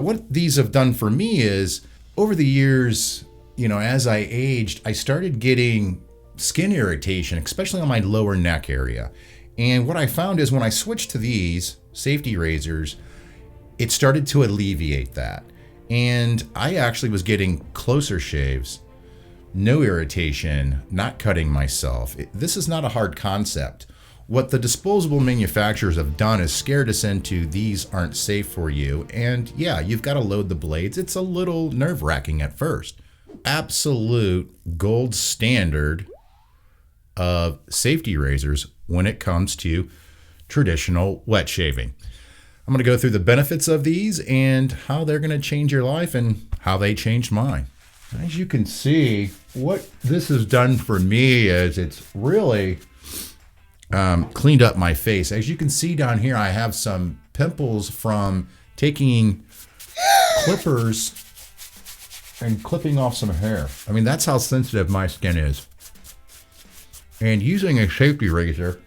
What these have done for me is over the years, as I aged, I started getting skin irritation, especially on my lower neck area. And what I found is when I switched to these safety razors, it started to alleviate that. And I actually was getting closer shaves, no irritation, not cutting myself. This is not a hard concept. What the disposable manufacturers have done is scared us into these aren't safe for you. And yeah, you've got to load the blades. It's a little nerve-wracking at first. Absolute gold standard of safety razors when it comes to traditional wet shaving. I'm going to go through the benefits of these and how they're going to change your life and how they changed mine. As you can see, what this has done for me is it's really cleaned up my face. As you can see down here, I have some pimples from taking clippers and clipping off some hair. I mean, that's how sensitive my skin is. And using a safety razor,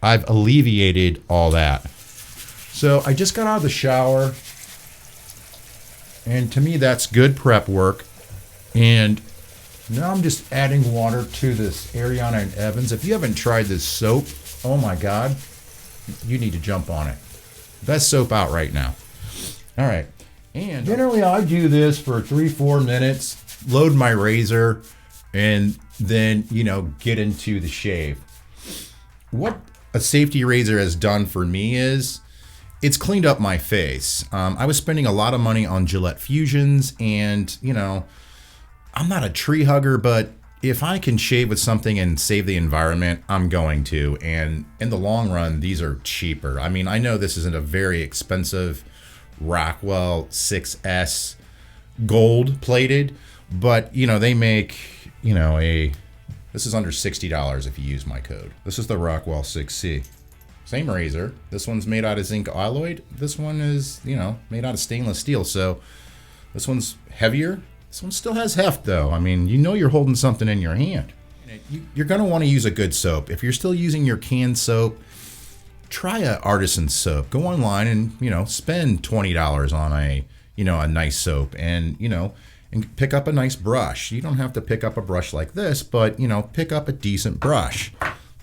I've alleviated all that. So I just got out of the shower, and to me that's good prep work. And now I'm just adding water to this Ariana and Evans. If you haven't tried this soap, oh my God, you need to jump on it. Best soap out right now. All right. And generally I do this for 3-4 minutes, load my razor, and then, get into the shave. What a safety razor has done for me is it's cleaned up my face. I was spending a lot of money on Gillette Fusions, and, I'm not a tree hugger, but if I can shave with something and save the environment, I'm going to. And in the long run, these are cheaper. I mean, I know this isn't a very expensive Rockwell 6S gold plated, but, they make, this is under $60 if you use my code. This is the Rockwell 6C. Same razor. This one's made out of zinc alloy. This one is, made out of stainless steel. So this one's heavier. This one still has heft though. I mean, you're holding something in your hand. You're going to want to use a good soap. If you're still using your canned soap, try a artisan soap. Go online and, spend $20 on a nice soap and, and pick up a nice brush. You don't have to pick up a brush like this, but, pick up a decent brush.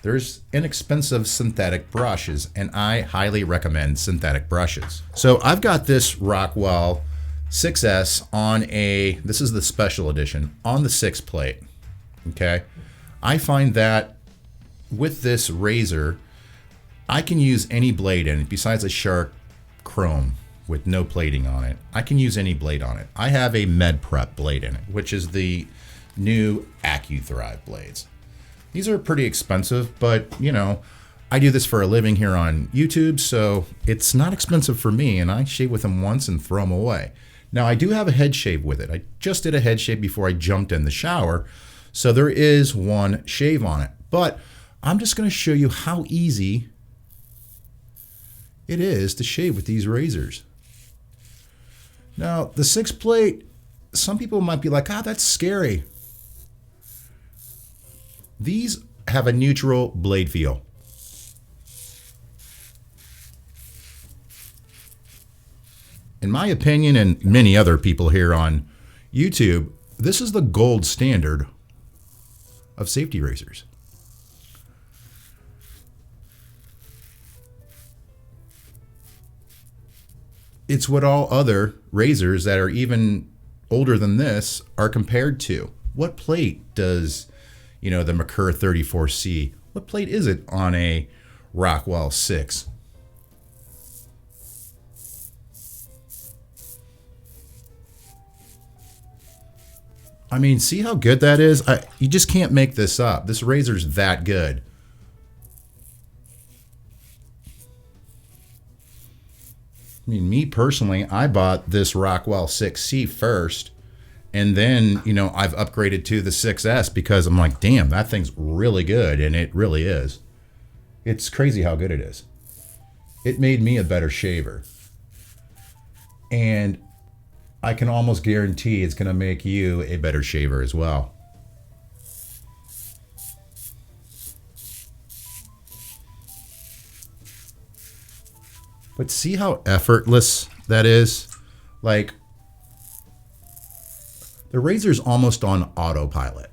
There's inexpensive synthetic brushes, and I highly recommend synthetic brushes. So I've got this Rockwell 6S on this is the special edition, on the 6 plate, okay? I find that with this razor, I can use any blade in it besides a shark chrome with no plating on it. I can use any blade on it. I have a Med Prep blade in it, which is the new AccuThrive blades. These are pretty expensive, but I do this for a living here on YouTube, so it's not expensive for me, and I shave with them once and throw them away. Now, I do have a head shave with it. I just did a head shave before I jumped in the shower, so there is one shave on it. But I'm just going to show you how easy it is to shave with these razors. Now, the 6 plate, some people might be like, that's scary. These have a neutral blade feel. In my opinion, and many other people here on YouTube, this is the gold standard of safety razors. It's what all other razors that are even older than this are compared to. What plate does, the Merkur 34C, what plate is it on a Rockwell 6? I mean, see how good that is? You just can't make this up. This razor's that good. I mean, me personally, I bought this Rockwell 6C first, and then, I've upgraded to the 6S because I'm like, damn, that thing's really good, and it really is. It's crazy how good it is. It made me a better shaver. And I can almost guarantee it's going to make you a better shaver as well. But see how effortless that is? Like, the razor's almost on autopilot.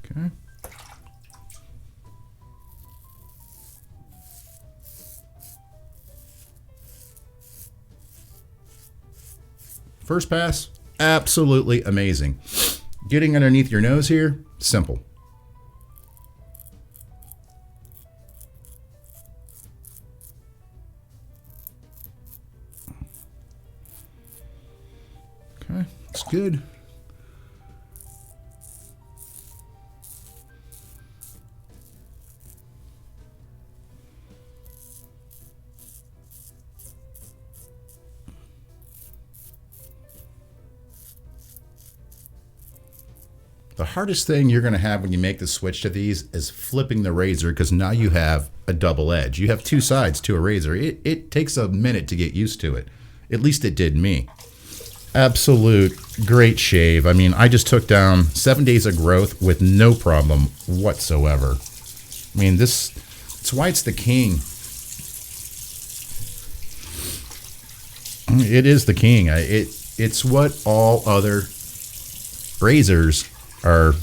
Okay. First pass, absolutely amazing. Getting underneath your nose here, simple. Okay, that's good. The hardest thing you're going to have when you make the switch to these is flipping the razor, because now you have a double edge. You have two sides to a razor. It takes a minute to get used to it. At least it did me. Absolute great shave. I mean, I just took down 7 days of growth with no problem whatsoever. I mean, it's why it's the king. It is the king. It's what all other razors are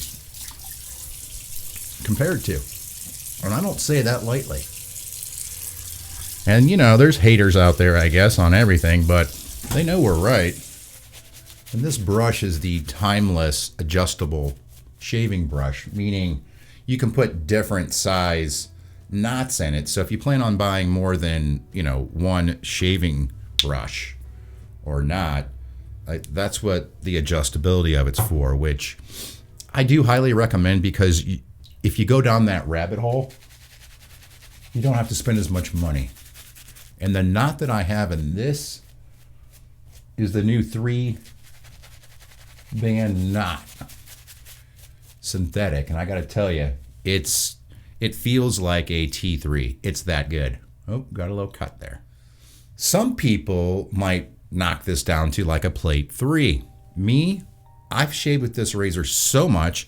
compared to. And I don't say that lightly. And, you know, there's haters out there, I guess, on everything, but they know we're right. And this brush is the timeless adjustable shaving brush, meaning you can put different size knots in it. So if you plan on buying more than, you know, one shaving brush or knot, that's what the adjustability of it's for, which I do highly recommend, because if you go down that rabbit hole, you don't have to spend as much money. And the knot that I have in this is the new 3-band knot, synthetic, and I got to tell you, it feels like a T3. It's that good. Oh, got a little cut there. Some people might knock this down to like a plate 3. Me, I've shaved with this razor so much,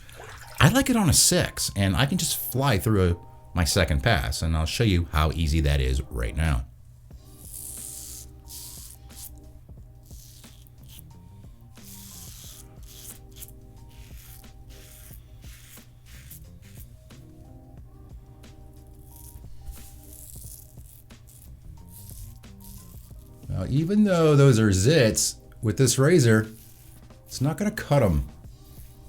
I like it on a 6, and I can just fly through my second pass, and I'll show you how easy that is right now. Now, even though those are zits, with this razor, it's not going to cut them.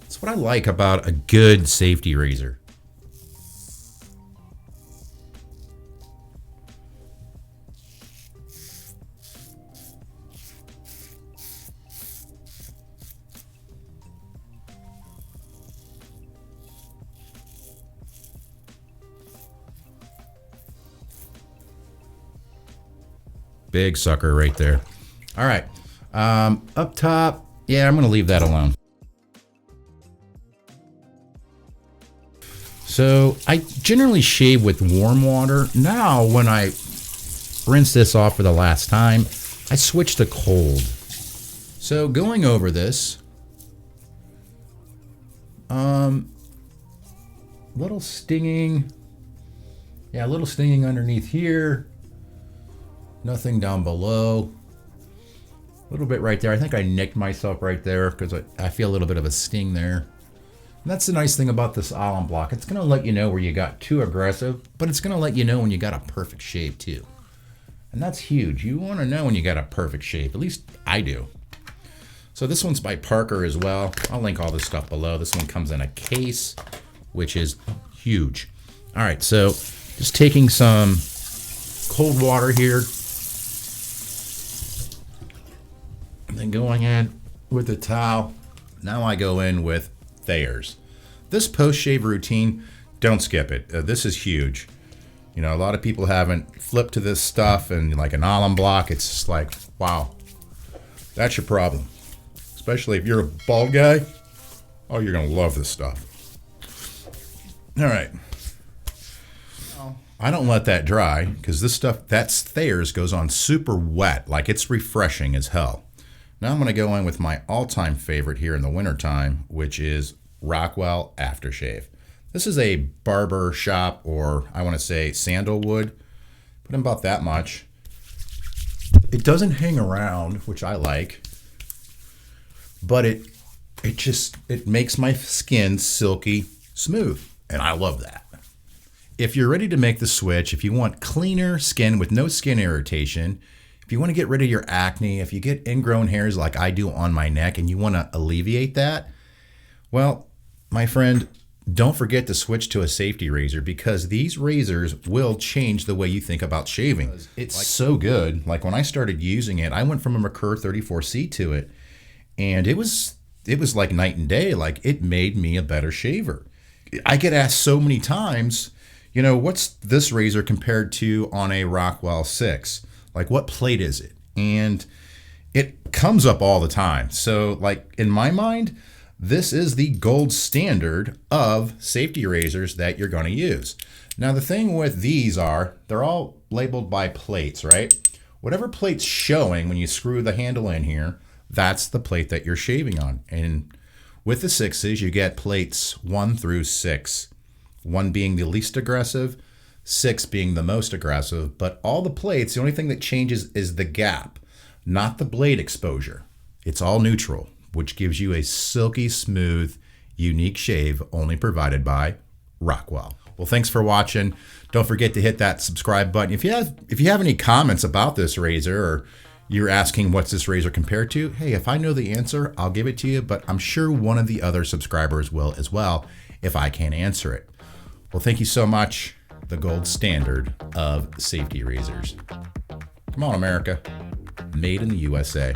That's what I like about a good safety razor. Big sucker right there. All right. Up top, yeah, I'm going to leave that alone. So I generally shave with warm water. Now, when I rinse this off for the last time, I switch to cold. So going over this, little stinging. Yeah, a little stinging underneath here. Nothing down below. A little bit right there. I think I nicked myself right there because I feel a little bit of a sting there. And that's the nice thing about this Alum block. It's going to let you know where you got too aggressive, but it's going to let you know when you got a perfect shave too. And that's huge. You want to know when you got a perfect shave. At least I do. So this one's by Parker as well. I'll link all this stuff below. This one comes in a case, which is huge. All right, so just taking some cold water here. And then going in with the towel. Now I go in with Thayer's. This post-shave routine, don't skip it. This is huge. You know, a lot of people haven't flipped to this stuff, and like an Alum block, it's just like, wow, that's your problem. Especially if you're a bald guy. Oh, you're gonna love this stuff. All right. I don't let that dry because this stuff, that's Thayer's, goes on super wet, like it's refreshing as hell. Now I'm going to go in with my all-time favorite here in the wintertime, which is Rockwell Aftershave. This is a barber shop, or I want to say sandalwood. Put in about that much. It doesn't hang around, which I like, but it makes my skin silky smooth, and I love that. If you're ready to make the switch, if you want cleaner skin with no skin irritation, if you want to get rid of your acne, if you get ingrown hairs like I do on my neck and you want to alleviate that, well, my friend, don't forget to switch to a safety razor, because these razors will change the way you think about shaving. It's so good. Like when I started using it, I went from a Merkur 34C to it, and it was like night and day. Like it made me a better shaver. I get asked so many times, you know, what's this razor compared to on a Rockwell 6? Like what plate is it? And it comes up all the time. So like in my mind, this is the gold standard of safety razors that you're going to use. Now the thing with these are, they're all labeled by plates, right? Whatever plate's showing when you screw the handle in here, that's the plate that you're shaving on. And with the 6s, you get plates 1 through 6. 1 being the least aggressive, 6 being the most aggressive. But all the plates, the only thing that changes is the gap, not the blade exposure. It's all neutral, which gives you a silky smooth, unique shave only provided by Rockwell. Well, thanks for watching. Don't forget to hit that subscribe button. If you have any comments about this razor, or you're asking what's this razor compared to, hey, if I know the answer, I'll give it to you, but I'm sure one of the other subscribers will as well if I can't answer it. Well, thank you so much. The gold standard of safety razors. Come on, America. Made in the USA.